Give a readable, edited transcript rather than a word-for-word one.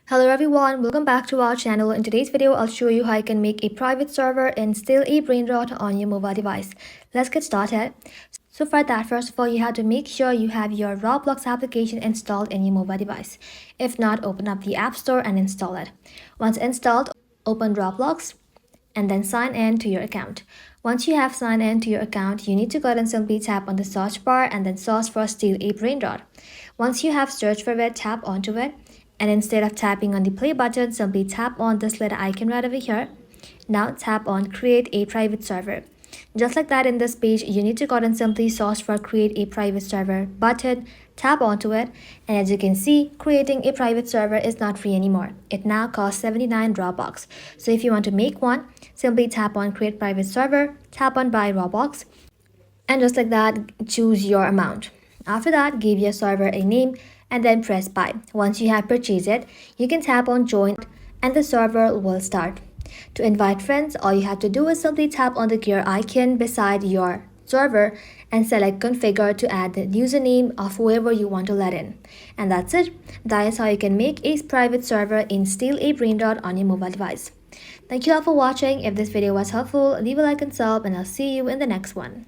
Hello everyone, welcome back to our channel. In today's video, I'll show you how you can make a private server and still a Brainrot on your mobile device. Let's get started. So for that, first of all, you have to make sure you have your Roblox application installed in your mobile device. If not, open up the App Store and install it. Once installed, open Roblox and then sign in to your account. Once you have signed in to your account, you need to go ahead and simply tap on the search bar and then search for Steal a Brainrot. Once you have searched for it, tap onto it. And instead of tapping on the play button, simply tap on this little icon right over here. Now tap on create a private server. Just like that, in this page, you need to go ahead and simply search for create a private server button, tap onto it, and as you can see, creating a private server is not free anymore. It now costs 79 Robux. So if you want to make one, simply tap on create private server, tap on buy Robux, and just like that, choose your amount. After that, give your server a name and then press buy. Once you have purchased it, you can tap on join and the server will start. To invite friends, all you have to do is simply tap on the gear icon beside your server and select configure to add the username of whoever you want to let in. And that's it. That is how you can make a private server in Steal a Brainrot on your mobile device. Thank you all for watching. If this video was helpful, leave a like and sub, and I'll see you in the next one.